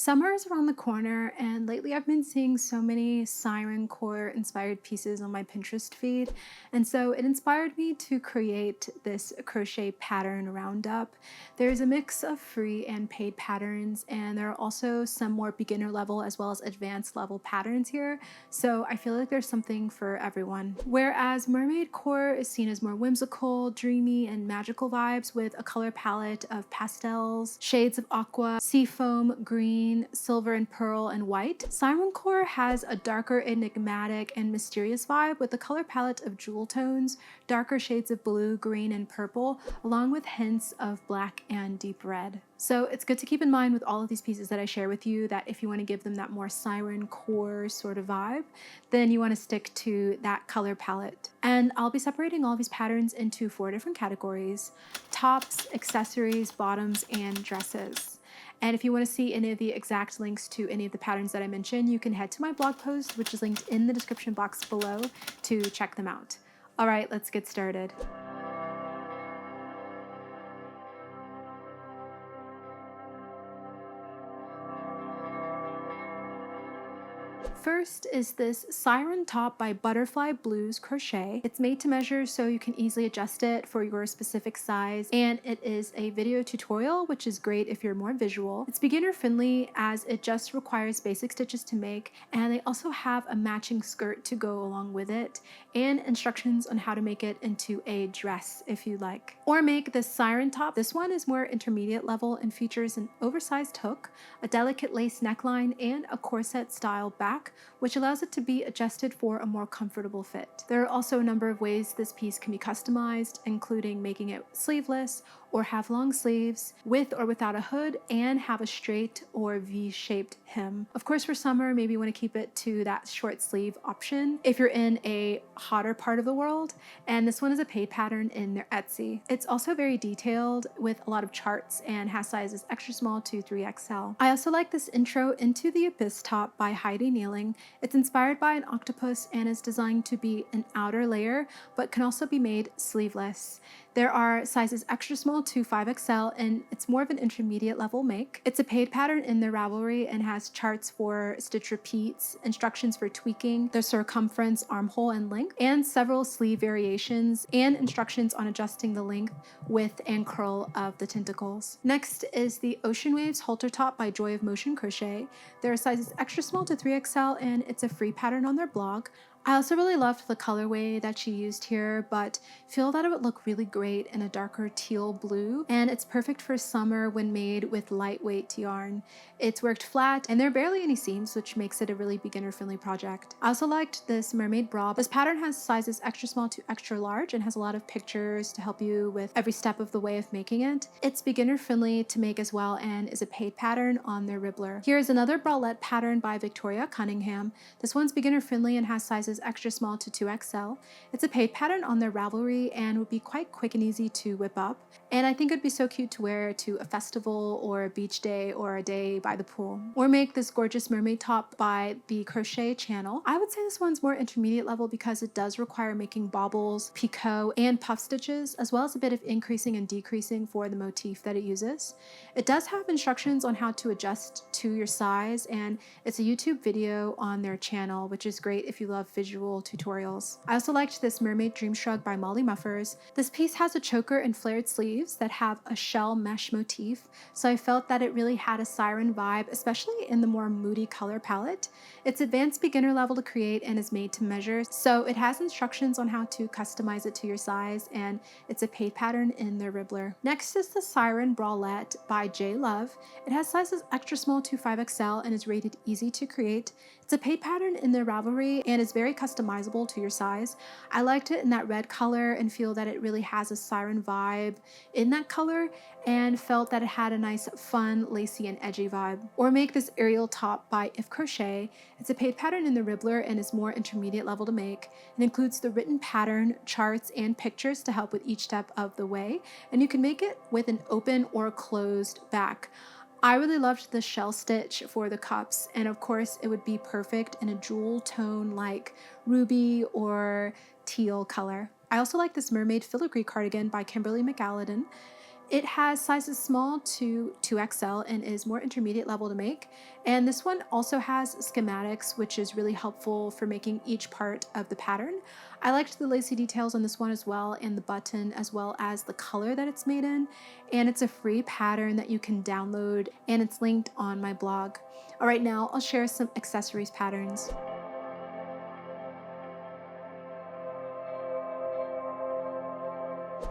Summer is around the corner, and lately I've been seeing so many Sirencore inspired pieces on my Pinterest feed, and so it inspired me to create this crochet pattern roundup. There's a mix of free and paid patterns, and there are also some more beginner level as well as advanced level patterns here, so I feel like there's something for everyone. Whereas Mermaidcore is seen as more whimsical, dreamy, and magical vibes with a color palette of pastels, shades of aqua, seafoam, green, silver and pearl, and white. Sirencore has a darker, enigmatic, and mysterious vibe with a color palette of jewel tones, darker shades of blue, green, and purple, along with hints of black and deep red. So it's good to keep in mind with all of these pieces that I share with you that if you want to give them that more Sirencore sort of vibe, then you want to stick to that color palette. And I'll be separating all these patterns into 4 different categories: tops, accessories, bottoms, and dresses. And if you want to see any of the exact links to any of the patterns that I mentioned, you can head to my blog post, which is linked in the description box below, to check them out. All right, let's get started. First is this Siren top by Butterfly Blues Crochet. It's made to measure so you can easily adjust it for your specific size, and it is a video tutorial, which is great if you're more visual. It's beginner friendly as it just requires basic stitches to make, and they also have a matching skirt to go along with it and instructions on how to make it into a dress if you like. Or make this Siren top. This one is more intermediate level and features an oversized hook, a delicate lace neckline, and a corset style back, which allows it to be adjusted for a more comfortable fit. There are also a number of ways this piece can be customized, including making it sleeveless or have long sleeves, with or without a hood, and have a straight or V-shaped hem. Of course, for summer, maybe you want to keep it to that short sleeve option if you're in a hotter part of the world, and this one is a paid pattern in their Etsy. It's also very detailed with a lot of charts and has sizes extra small to 3XL. I also like this intro into the Abyss top by Heidi Kneeling. It's inspired by an octopus and is designed to be an outer layer, but can also be made sleeveless. There are sizes extra small to 5XL, and it's more of an intermediate level make. It's a paid pattern in their Ravelry and has charts for stitch repeats, instructions for tweaking the circumference, armhole, and length, and several sleeve variations, and instructions on adjusting the length, width, and curl of the tentacles. Next is the Ocean Waves halter top by Joy of Motion Crochet. There are sizes extra small to 3XL, and it's a free pattern on their blog. I also really loved the colorway that she used here, but feel that it would look really great in a darker teal blue, and it's perfect for summer when made with lightweight yarn. It's worked flat, and there are barely any seams, which makes it a really beginner-friendly project. I also liked this mermaid bra. This pattern has sizes extra small to extra large and has a lot of pictures to help you with every step of the way of making it. It's beginner-friendly to make as well and is a paid pattern on their Ribbler. Here's another bralette pattern by Victoria Cunningham. This one's beginner-friendly and has sizes extra small to 2XL. It's a paid pattern on their Ravelry and would be quite quick and easy to whip up. And I think it'd be so cute to wear to a festival or a beach day or a day by the pool. Or make this gorgeous mermaid top by the Crochet channel. I would say this one's more intermediate level because it does require making baubles, picot, and puff stitches, as well as a bit of increasing and decreasing for the motif that it uses. It does have instructions on how to adjust to your size, and it's a YouTube video on their channel, which is great if you love visual tutorials. I also liked this Mermaid Dream Shrug by Molly Muffers. This piece has a choker and flared sleeves that have a shell mesh motif, so I felt that it really had a Siren vibe, especially in the more moody color palette. It's advanced beginner level to create and is made to measure, so it has instructions on how to customize it to your size, and it's a paid pattern in their Ribbler. Next is the Siren bralette by J Love. It has sizes extra small to 5XL and is rated easy to create. It's a paid pattern in their Ravelry and is very customizable to your size. I liked it in that red color and feel that it really has a Siren vibe in that color, and felt that it had a nice, fun, lacy, and edgy vibe. Or make this Ethereal top by If Crochet. It's a paid pattern in the Ribbler and is more intermediate level to make. It includes the written pattern, charts, and pictures to help with each step of the way, and you can make it with an open or closed back. I really loved the shell stitch for the cups, and of course it would be perfect in a jewel tone like ruby or teal color. I also like this mermaid filigree cardigan by Kimberly McAlladin. It has sizes small to 2XL and is more intermediate level to make. And this one also has schematics, which is really helpful for making each part of the pattern. I liked the lacy details on this one as well, and the button, as well as the color that it's made in. And it's a free pattern that you can download, and it's linked on my blog. All right, now I'll share some accessories patterns.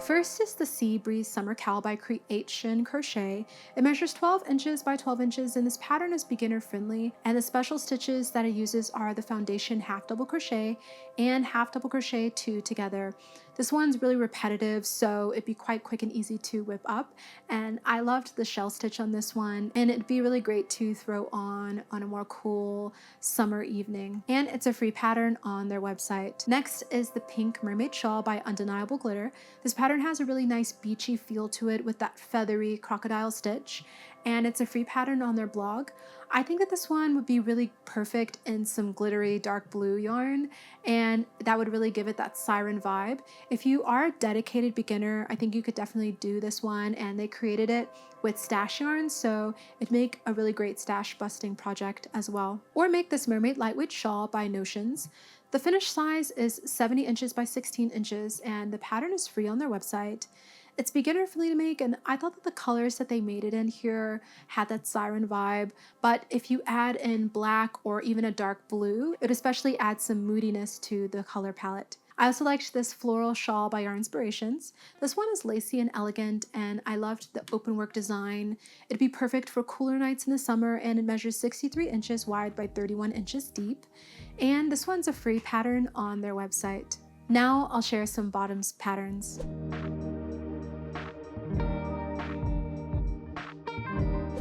First is the Sea Breeze Summer Cowl by Creation Crochet. It measures 12 inches by 12 inches, and this pattern is beginner friendly, and the special stitches that it uses are the foundation half double crochet and half double crochet 2 together. This one's really repetitive, so it'd be quite quick and easy to whip up, and I loved the shell stitch on this one, and it'd be really great to throw on a more cool summer evening. And it's a free pattern on their website. Next is the Pink Mermaid Shawl by Undeniable Glitter. This pattern has a really nice beachy feel to it with that feathery crocodile stitch, and it's a free pattern on their blog. I think that this one would be really perfect in some glittery dark blue yarn, and that would really give it that Siren vibe. If you are a dedicated beginner, I think you could definitely do this one, and they created it with stash yarn, so it'd make a really great stash busting project as well. Or make this Mermaid Lightweight Shawl by Notions. The finished size is 70 inches by 16 inches, and the pattern is free on their website. It's beginner friendly to make, and I thought that the colors that they made it in here had that Siren vibe, but if you add in black or even a dark blue, it especially adds some moodiness to the color palette. I also liked this floral shawl by Yarn Inspirations. This one is lacy and elegant, and I loved the open work design. It'd be perfect for cooler nights in the summer, and it measures 63 inches wide by 31 inches deep. And this one's a free pattern on their website. Now I'll share some bottoms patterns.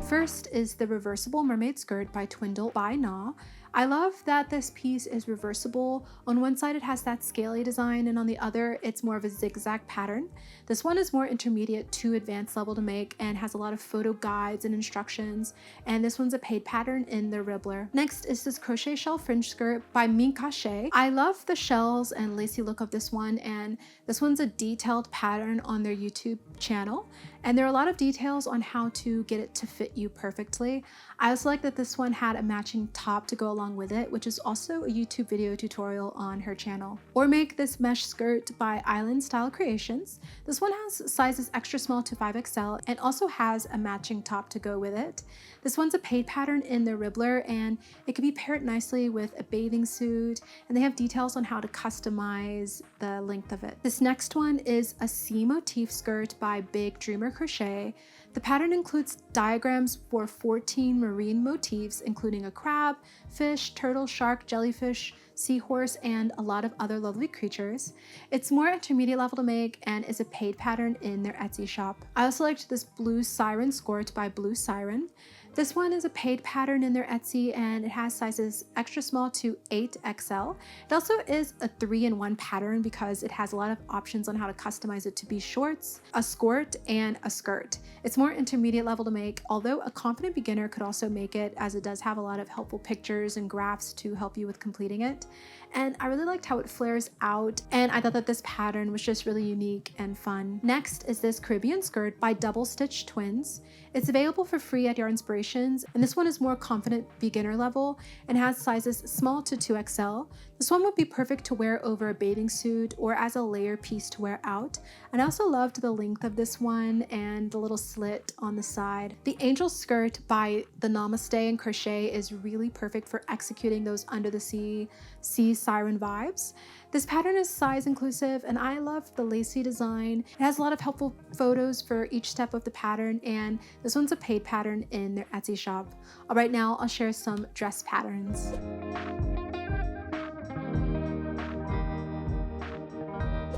First is the reversible mermaid skirt by Twindle by Na. I love that this piece is reversible. On one side it has that scaly design, and on the other it's more of a zigzag pattern. This one is more intermediate to advanced level to make and has a lot of photo guides and instructions, and this one's a paid pattern in the Ribbler. Next is this crochet shell fringe skirt by Cactus. I love the shells and lacy look of this one, and this one's a detailed pattern on their YouTube channel, and there are a lot of details on how to get it to fit you perfectly. I also like that this one had a matching top to go along with it, which is also a YouTube video tutorial on her channel. Or make this mesh skirt by Island Style Creations. This one has sizes extra small to 5XL and also has a matching top to go with it. This one's a paid pattern in the Ribbler, and it can be paired nicely with a bathing suit, and they have details on how to customize the length of it. This next one is a sea motif skirt by Big Dreamer Crochet. The pattern includes diagrams for 14 marine motifs, including a crab, fish, turtle, shark, jellyfish, seahorse, and a lot of other lovely creatures. It's more intermediate level to make and is a paid pattern in their Etsy shop. I also liked this blue Siren skirt by Blue Siren. This one is a paid pattern in their Etsy, and it has sizes extra small to 8XL. It also is a 3-in-1 pattern because it has a lot of options on how to customize it to be shorts, a skirt, and a skirt. It's more intermediate level to make, although a confident beginner could also make it, as it does have a lot of helpful pictures and graphs to help you with completing it. And I really liked how it flares out, and I thought that this pattern was just really unique and fun. Next is this Caribbean skirt by Double Stitch Twins. It's available for free at Yarn Inspirations, and this one is more confident beginner level and has sizes small to 2XL. This one would be perfect to wear over a bathing suit or as a layer piece to wear out. And I also loved the length of this one and the little slit on the side. The Angel skirt by the Namaste and Crochet is really perfect for executing those under the sea siren vibes. This pattern is size inclusive, and I love the lacy design. It has a lot of helpful photos for each step of the pattern, and this one's a paid pattern in their Etsy shop. All right, now I'll share some dress patterns.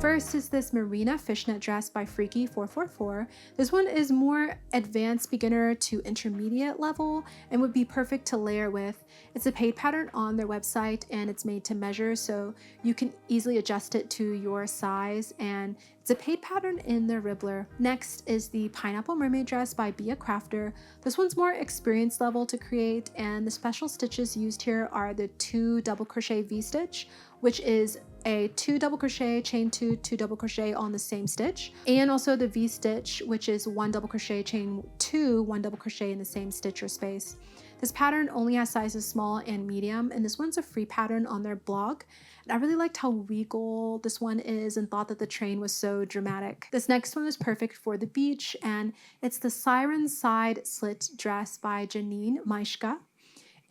First is this Marina fishnet dress by Freaky444. This one is more advanced beginner to intermediate level and would be perfect to layer with. It's a paid pattern on their website, and it's made to measure, so you can easily adjust it to your size, and it's a paid pattern in their Ribbler. Next is the Pineapple Mermaid dress by Be a Crafter. This one's more experience level to create, and the special stitches used here are the 2 double crochet V-stitch, which is a 2 double crochet, chain 2, 2 double crochet on the same stitch, and also the V stitch, which is 1 double crochet, chain 2, 1 double crochet in the same stitch or space. This pattern only has sizes small and medium, and this one's a free pattern on their blog. And I really liked how regal this one is and thought that the train was so dramatic. This next one is perfect for the beach, and it's the Siren Side Slit Dress by Janine Maishka.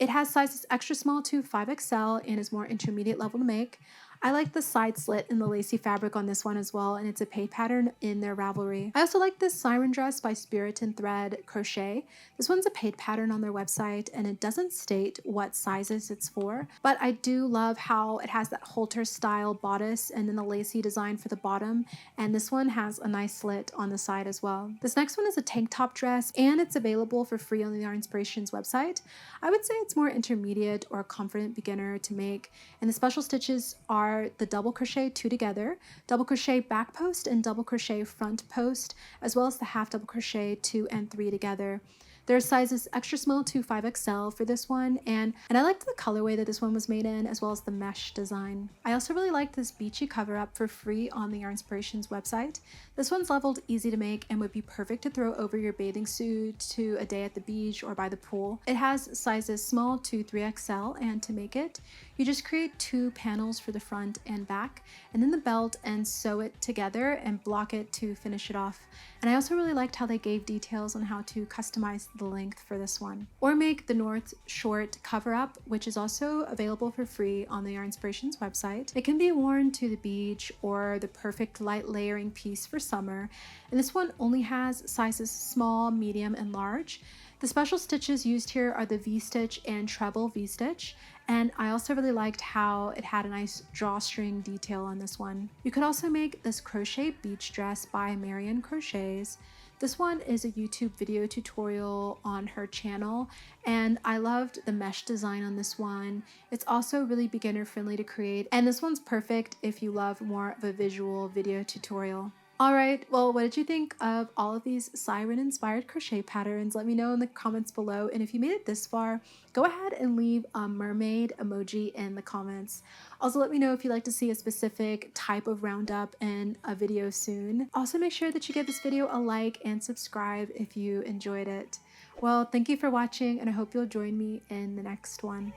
It has sizes extra small to 5XL and is more intermediate level to make. I like the side slit in the lacy fabric on this one as well, and it's a paid pattern in their Ravelry. I also like this Siren dress by Spirit and Thread Crochet. This one's a paid pattern on their website, and it doesn't state what sizes it's for, but I do love how it has that halter style bodice and then the lacy design for the bottom, and this one has a nice slit on the side as well. This next one is a tank top dress, and it's available for free on the Yarn Inspirations website. I would say it's more intermediate or confident beginner to make, and the special stitches are the double crochet 2 together, double crochet back post, and double crochet front post, as well as the half double crochet 2 and 3 together. There are sizes extra small to 5XL for this one, and I liked the colorway that this one was made in, as well as the mesh design. I also really liked this beachy cover up for free on the Yarn Inspirations website. This one's leveled easy to make and would be perfect to throw over your bathing suit to a day at the beach or by the pool. It has sizes small to 3XL, and to make it, you just create 2 panels for the front and back, and then the belt, and sew it together and block it to finish it off. And I also really liked how they gave details on how to customize the length for this one. Or make the North Short cover up, which is also available for free on the Yarn Inspirations website. It can be worn to the beach or the perfect light layering piece for summer, and this one only has sizes small, medium, and large. The special stitches used here are the V-stitch and treble V-stitch, and I also really liked how it had a nice drawstring detail on this one. You could also make this crochet beach dress by Marion Crochets. This one is a YouTube video tutorial on her channel, and I loved the mesh design on this one. It's also really beginner friendly to create, and this one's perfect if you love more of a visual video tutorial. Alright, well, what did you think of all of these Siren inspired crochet patterns? Let me know in the comments below, and if you made it this far, go ahead and leave a mermaid emoji in the comments. Also, let me know if you'd like to see a specific type of roundup in a video soon. Also, make sure that you give this video a like and subscribe if you enjoyed it. Well, thank you for watching, and I hope you'll join me in the next one.